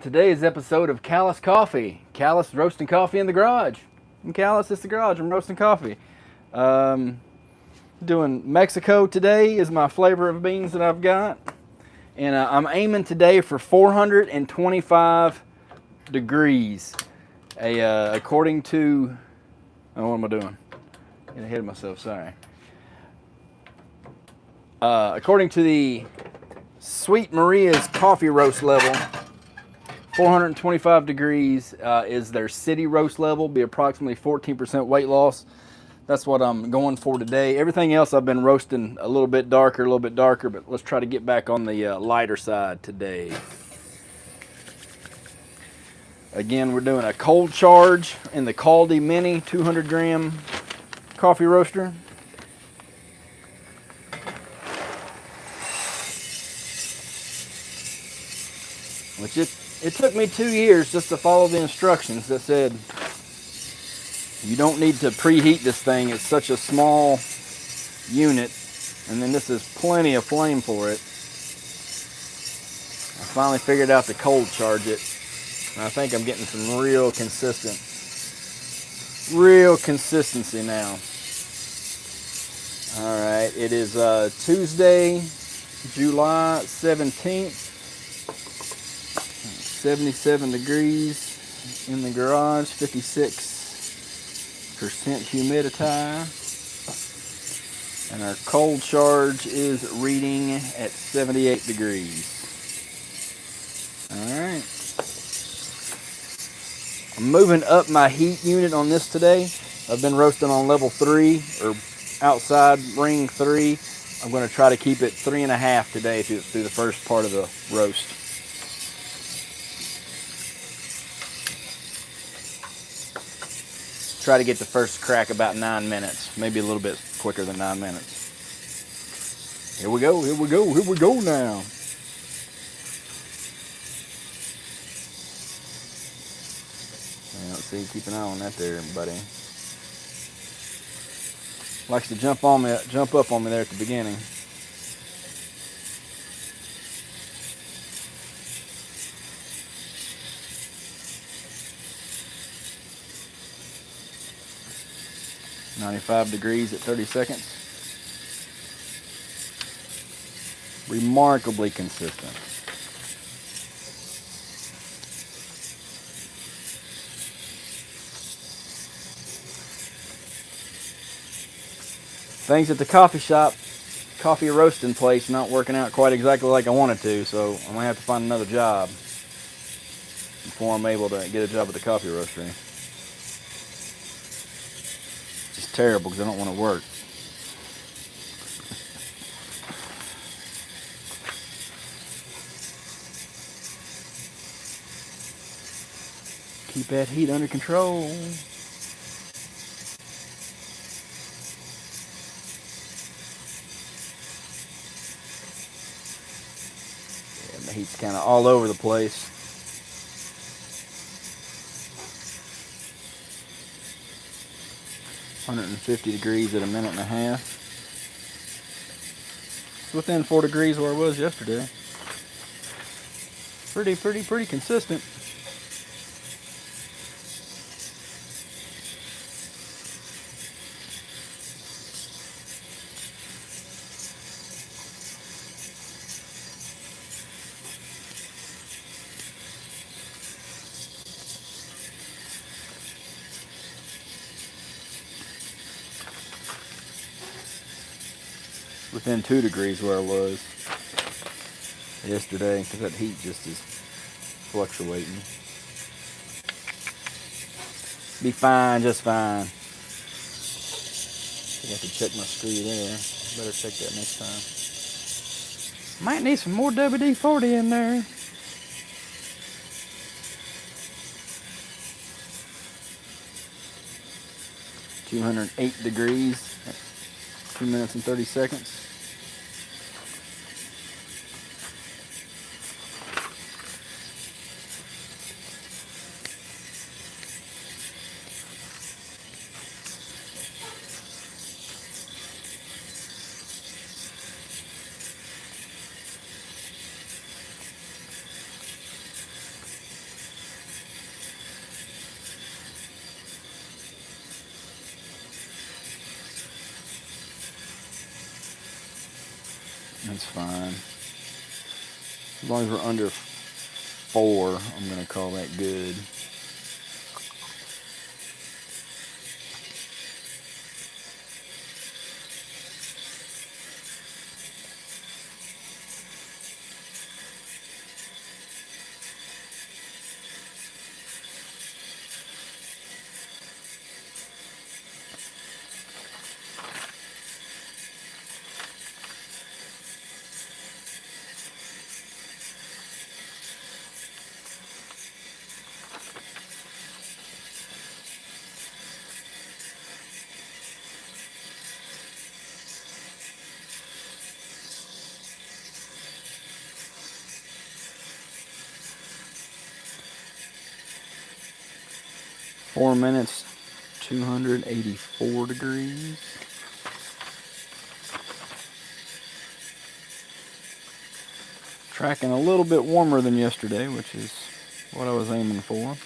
Today's episode of Callus Coffee. Callus roasting coffee in the garage. I'm Callus, it's the garage. I'm roasting coffee. Doing Mexico today is my flavor of beans that I've got. And I'm aiming today for 425 degrees. According to, what am I doing? Getting ahead of myself, sorry. According to the Sweet Maria's coffee roast level, 425 degrees is their city roast level, be approximately 14% weight loss. That's what I'm going for today. Everything else I've been roasting a little bit darker, but let's try to get back on the lighter side today. Again, we're doing a cold charge in the Caldi Mini 200 gram coffee roaster. Which it took me 2 years just to follow the instructions that said you don't need to preheat this thing. It's such a small unit, and then this is plenty of flame for it. I finally figured out to cold charge it, and I think I'm getting some real consistency now. All right, it is Tuesday, July 17th. 77 degrees in the garage, 56% humidity, and our cold charge is reading at 78 degrees. Alright. I'm moving up my heat unit on this today. I've been roasting on level 3, or outside ring 3. I'm going to try to keep it 3.5 today through the first part of the roast. Try to get the first crack about 9 minutes, maybe a little bit quicker than 9 minutes. Here we go now. Yeah, let's see, keep an eye on that there, buddy. Likes to jump up on me there at the beginning. .95 degrees at 30 seconds. Remarkably consistent. Things at the coffee shop, coffee roasting place, not working out quite exactly like I wanted to, so I'm gonna have to find another job before I'm able to get a job at the coffee roastery. It's terrible because I don't want to work. Keep that heat under control. Yeah, the heat's kind of all over the place. .150 degrees at a minute and a half. It's within 4 degrees where I was yesterday. Pretty consistent. Within 2 degrees where I was yesterday, because that heat just is fluctuating. Be fine, just fine. I have to check my screw there. Better check that next time. Might need some more WD-40 in there. .208 degrees, 2 minutes and 30 seconds. That's fine. As long as we're under 4, I'm going to call that good. Four minutes, 284 degrees. Tracking a little bit warmer than yesterday, which is what I was aiming for.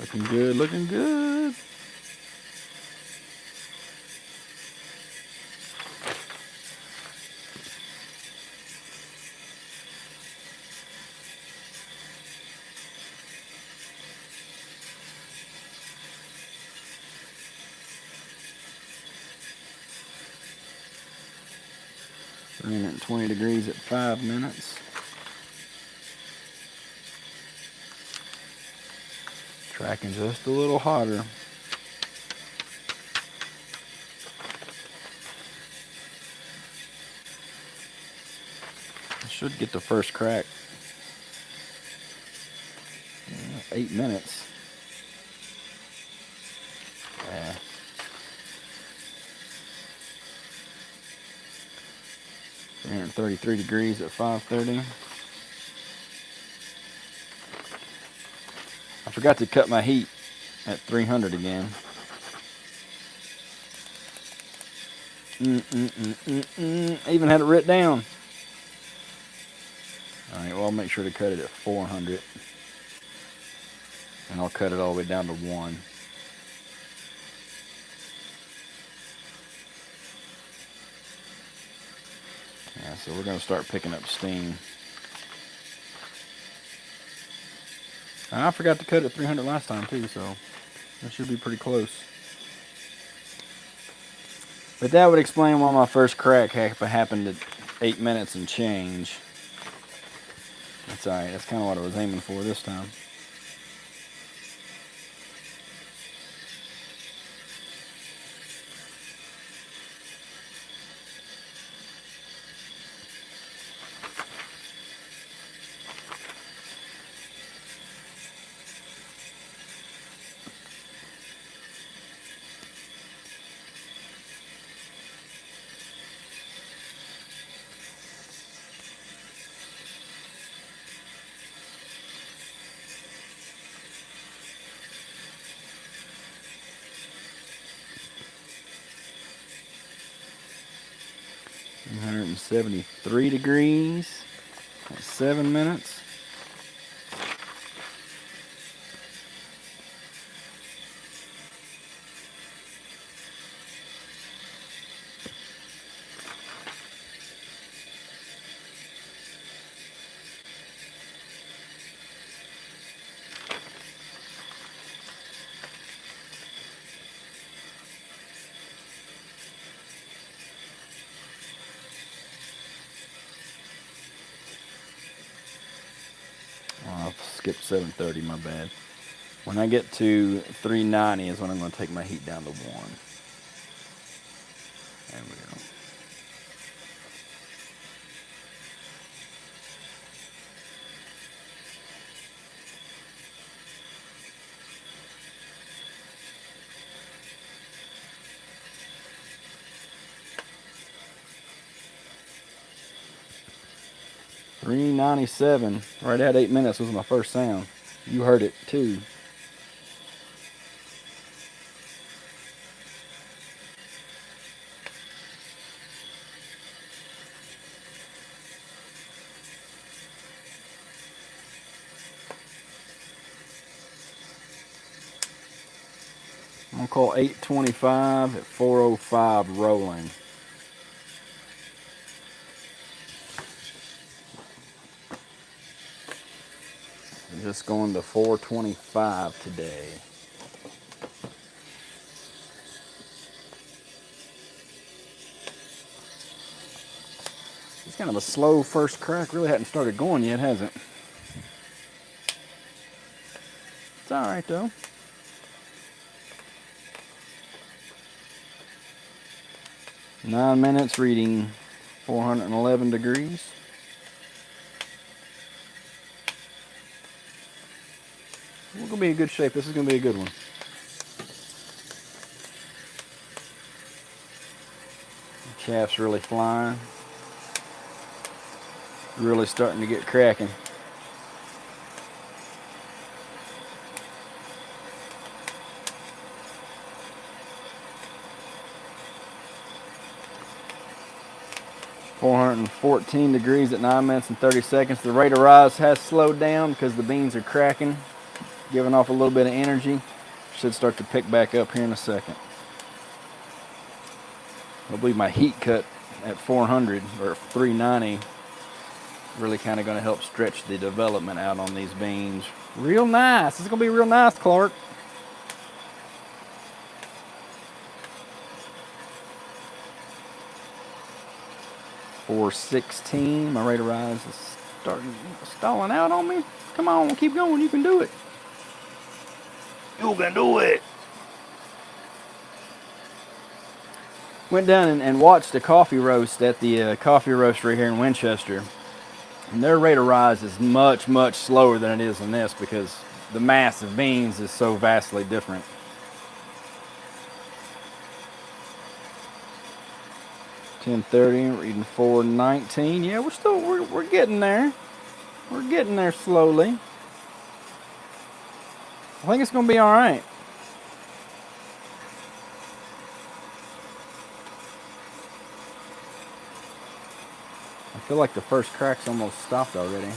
Looking good, looking good. Running at 20 degrees at 5 minutes. Tracking just a little hotter. I should get the first crack. 8 minutes. Yeah. And 33 degrees at 5:30. I forgot to cut my heat at 300 again. I even had it written down. Alright, well, I'll make sure to cut it at 400. And I'll cut it all the way down to 1. Yeah, so we're going to start picking up steam. And I forgot to cut it at 300 last time too, so that should be pretty close. But that would explain why my first crack happened at 8 minutes and change. That's alright, that's kind of what I was aiming for this time. And 73 degrees at 7 minutes. Oh, I skipped 730, my bad. When I get to 390 is when I'm going to take my heat down to 1. There we go. 397. Right at 8 minutes was my first sound. You heard it too. I'm gonna call 825 at 405 rolling. I'm just going to 425 today. It's kind of a slow first crack. Really hadn't started going yet, has it? It's all right though. Nine minutes, reading 411 degrees. We're gonna be in good shape. This is gonna be a good one. The chaff's really flying. Really starting to get cracking. .414 degrees at 9 minutes and 30 seconds. The rate of rise has slowed down because the beans are cracking, giving off a little bit of energy. Should start to pick back up here in a second. I believe my heat cut at 400 or 390 really kind of going to help stretch the development out on these beans. Real nice. It's going to be real nice, Clark. .416. My rate of rise is stalling out on me. Come on, keep going. You can do it. You can do it. Went down and watched a coffee roast at the coffee roastery here in Winchester. And their rate of rise is much, much slower than it is in this because the mass of beans is so vastly different. .1030, reading 419. Yeah, we're getting there. We're getting there slowly. I think it's gonna be all right. I feel like the first crack's almost stopped already.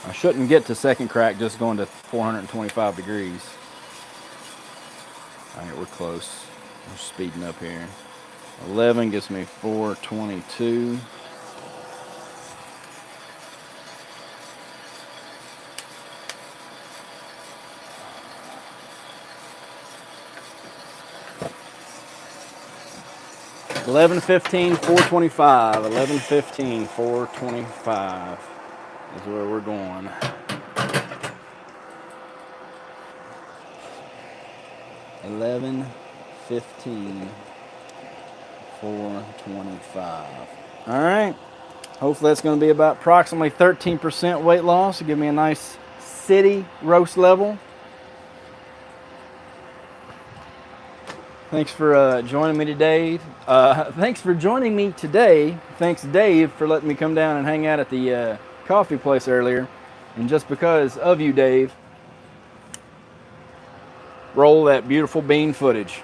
I shouldn't get to second crack just going to 425 degrees. All right, we're close. We're speeding up here. 11 gets me 422. .11:15, 425. 11:15, 425 is where we're going. $11.15, 425. All right. Hopefully that's going to be about approximately 13% weight loss. It'll give me a nice city roast level. Thanks for joining me today. Thanks Dave for letting me come down and hang out at the coffee place earlier. And just because of you, Dave, roll that beautiful bean footage.